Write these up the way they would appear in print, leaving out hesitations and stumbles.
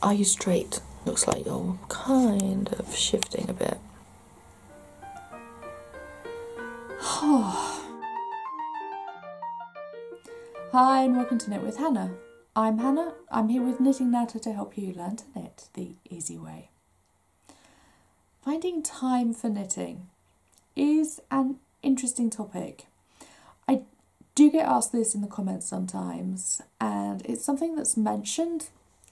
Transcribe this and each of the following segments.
Are you straight? Looks like you're kind of shifting a bit. Hi and welcome to Knit with Hannah. I'm Hannah. I'm here with Knitting Natter to help you learn to knit the easy way. Finding time for knitting is an interesting topic. I do get asked this in the comments sometimes, and it's something that's mentioned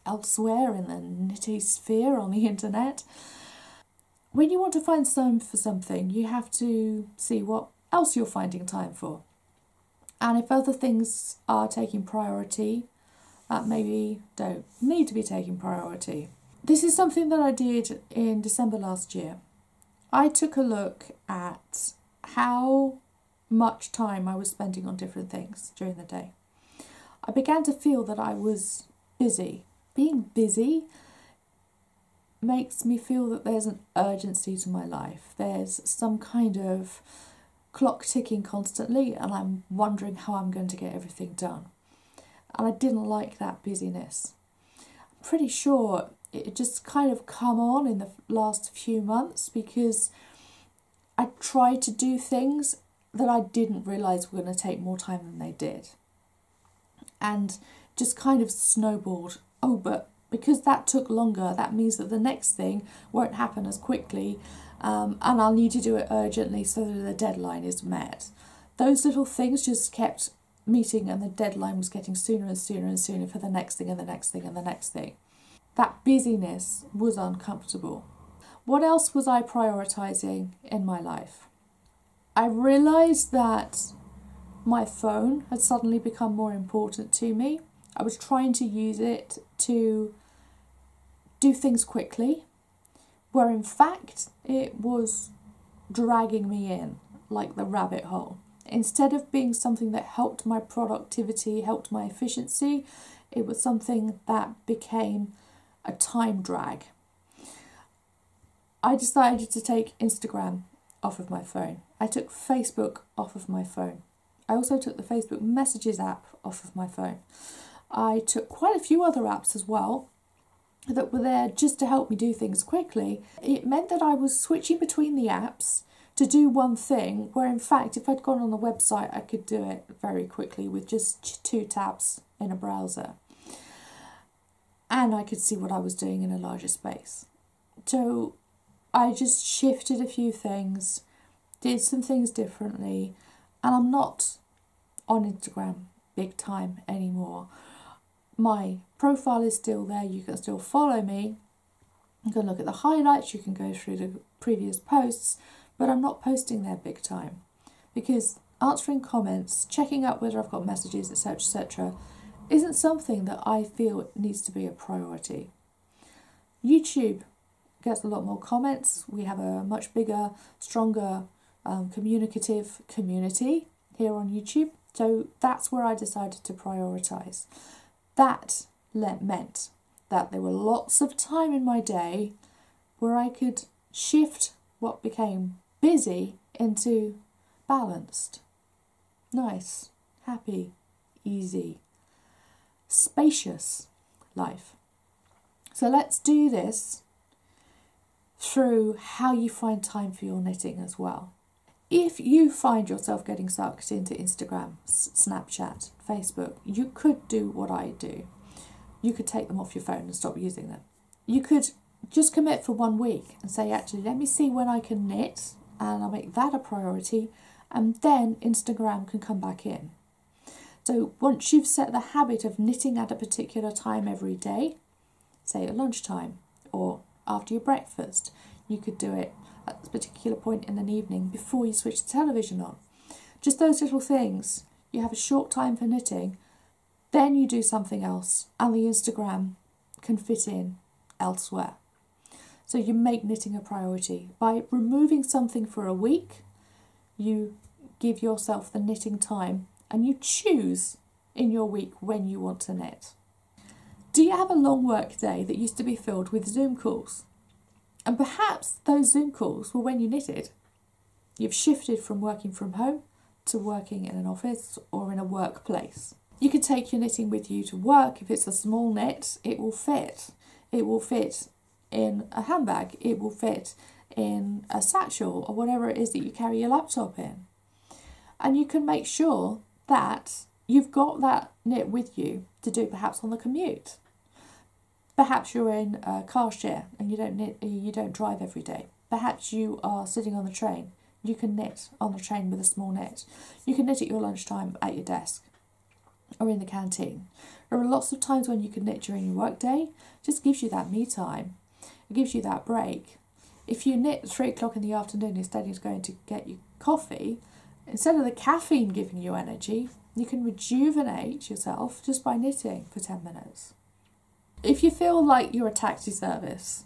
elsewhere in the knitty sphere on the internet. When you want to find time for something, you have to see what else you're finding time for. And if other things are taking priority, that maybe don't need to be taking priority. This is something that I did in December last year. I took a look at how much time I was spending on different things during the day. I began to feel that I was busy. Being busy makes me feel that there's an urgency to my life. There's some kind of clock ticking constantly, and I'm wondering how I'm going to get everything done. And I didn't like that busyness. I'm pretty sure it just kind of come on in the last few months because I tried to do things that I didn't realise were going to take more time than they did. And just kind of snowballed. Oh, but because that took longer, that means that the next thing won't happen as quickly, and I'll need to do it urgently so that the deadline is met. Those little things just kept meeting, and the deadline was getting sooner and sooner and sooner for the next thing and the next thing and the next thing. That busyness was uncomfortable. What else was I prioritising in my life? I realised that my phone had suddenly become more important to me. I was trying to use it to do things quickly, where in fact it was dragging me in like the rabbit hole. Instead of being something that helped my productivity, helped my efficiency, it was something that became a time drag. I decided to take Instagram off of my phone. I took Facebook off of my phone. I also took the Facebook Messages app off of my phone. I took quite a few other apps as well that were there just to help me do things quickly. It meant that I was switching between the apps to do one thing, where in fact if I'd gone on the website I could do it very quickly with just 2 tabs in a browser. And I could see what I was doing in a larger space. So I just shifted a few things, did some things differently, and I'm not on Instagram big time anymore. My profile is still there, you can still follow me, you can look at the highlights, you can go through the previous posts, but I'm not posting there big time because answering comments, checking out whether I've got messages, etc., isn't something that I feel needs to be a priority. YouTube gets a lot more comments. We have a much bigger, stronger, communicative community here on YouTube, so that's where I decided to prioritise. That meant that there were lots of time in my day where I could shift what became busy into balanced, nice, happy, easy, spacious life. So let's do this through how you find time for your knitting as well. If you find yourself getting sucked into Instagram, Snapchat, Facebook, you could do what I do. You could take them off your phone and stop using them. You could just commit for 1 week and say, actually, let me see when I can knit, and I'll make that a priority, and then Instagram can come back in. So once you've set the habit of knitting at a particular time every day, say at lunchtime or after your breakfast, you could do it at a particular point in an evening before you switch the television on. Just those little things. You have a short time for knitting, then you do something else, and the Instagram can fit in elsewhere. So you make knitting a priority. By removing something for a week, you give yourself the knitting time, and you choose in your week when you want to knit. Do you have a long work day that used to be filled with Zoom calls? And perhaps those Zoom calls were when you knitted. You've shifted from working from home to working in an office or in a workplace. You could take your knitting with you to work. If it's a small knit, it will fit. it will fit in a handbag, it will fit in a satchel or whatever it is that you carry your laptop in. And you can make sure that you've got that knit with you to do perhaps on the commute. Perhaps you're in a car share and you don't drive every day. Perhaps you are sitting on the train. You can knit on the train with a small knit. You can knit at your lunchtime at your desk or in the canteen. There are lots of times when you can knit during your workday. It just gives you that me time. It gives you that break. If you knit at 3 o'clock in the afternoon instead of going to get your coffee, instead of the caffeine giving you energy, you can rejuvenate yourself just by knitting for 10 minutes. If you feel like you're a taxi service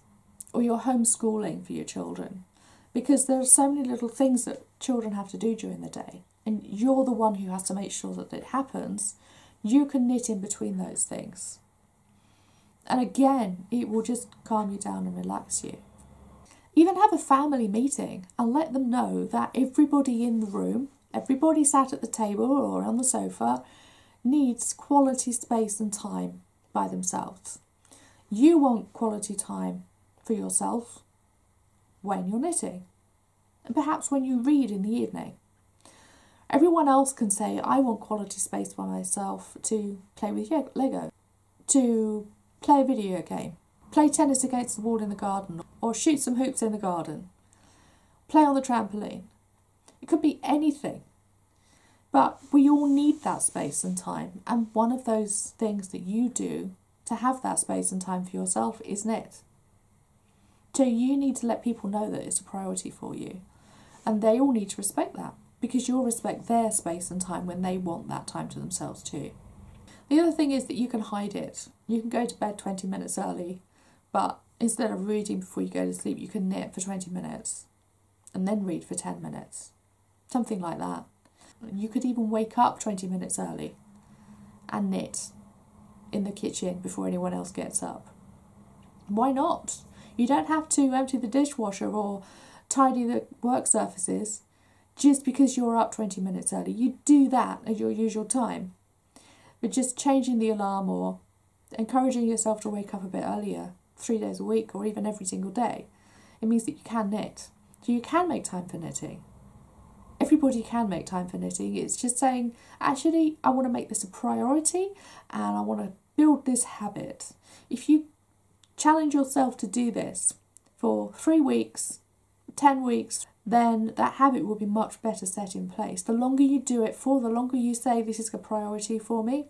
or you're homeschooling for your children, because there are so many little things that children have to do during the day, and you're the one who has to make sure that it happens, you can knit in between those things. And again, it will just calm you down and relax you. Even have a family meeting and let them know that everybody in the room, everybody sat at the table or on the sofa, needs quality space and time by themselves. You want quality time for yourself when you're knitting, and perhaps when you read in the evening. Everyone else can say, I want quality space by myself to play with Lego, to play a video game, play tennis against the wall in the garden, or shoot some hoops in the garden, play on the trampoline. It could be anything. But we all need that space and time, and one of those things that you do to have that space and time for yourself is knit. So you need to let people know that it's a priority for you, and they all need to respect that, because you'll respect their space and time when they want that time to themselves too. The other thing is that you can hide it. You can go to bed 20 minutes early, but instead of reading before you go to sleep, you can knit for 20 minutes and then read for 10 minutes. Something like that. You could even wake up 20 minutes early and knit in the kitchen before anyone else gets up. Why not? You don't have to empty the dishwasher or tidy the work surfaces just because you're up 20 minutes early. You do that at your usual time. But just changing the alarm or encouraging yourself to wake up a bit earlier, 3 days a week or even every single day, it means that you can knit. So you can make time for knitting. Everybody can make time for knitting. It's just saying, actually, I want to make this a priority and I want to build this habit. If you challenge yourself to do this for 3 weeks, 10 weeks, then that habit will be much better set in place. The longer you do it for, the longer you say this is a priority for me,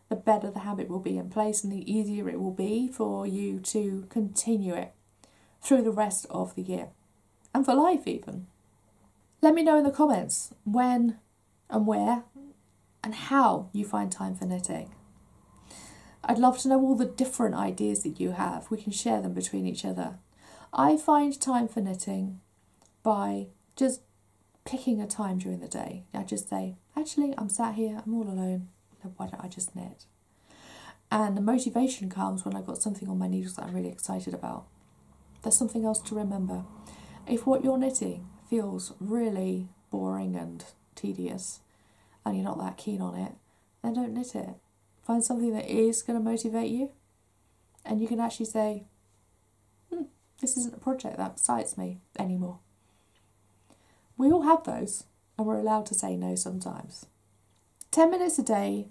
the better the habit will be in place and the easier it will be for you to continue it through the rest of the year and for life even. Let me know in the comments when and where and how you find time for knitting. I'd love to know all the different ideas that you have. We can share them between each other. I find time for knitting by just picking a time during the day. I just say, actually, I'm sat here, I'm all alone, why don't I just knit? And the motivation comes when I've got something on my needles that I'm really excited about. There's something else to remember. If what you're knitting feels really boring and tedious and you're not that keen on it, then don't knit it. Find something that is going to motivate you and you can actually say, this isn't a project that excites me anymore. We all have those and we're allowed to say no sometimes. 10 minutes a day,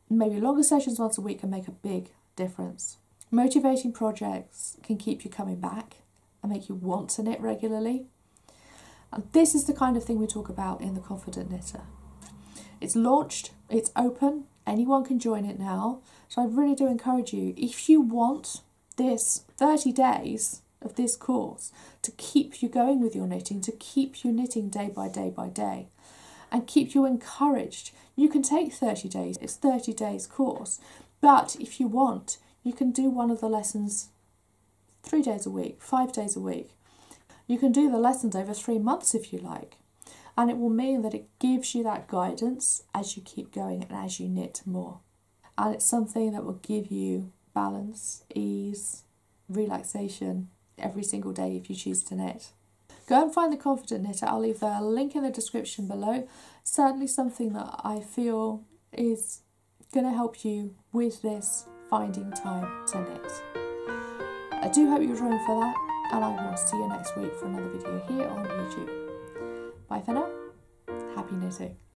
maybe longer sessions once a week can make a big difference. Motivating projects can keep you coming back and make you want to knit regularly. And this is the kind of thing we talk about in the Confident Knitter. It's launched, it's open, anyone can join it now. So I really do encourage you, if you want this 30 days of this course to keep you going with your knitting, to keep you knitting day by day by day, and keep you encouraged, you can take 30 days. It's 30 days course. But if you want, you can do one of the lessons 3 days a week, 5 days a week. You can do the lessons over 3 months if you like. And it will mean that it gives you that guidance as you keep going and as you knit more. And it's something that will give you balance, ease, relaxation every single day if you choose to knit. Go and find the Confident Knitter. I'll leave the link in the description below. Certainly something that I feel is going to help you with this finding time to knit. I do hope you're joining for that, and I will see you next week for another video here on YouTube. Bye for now. Happy knitting.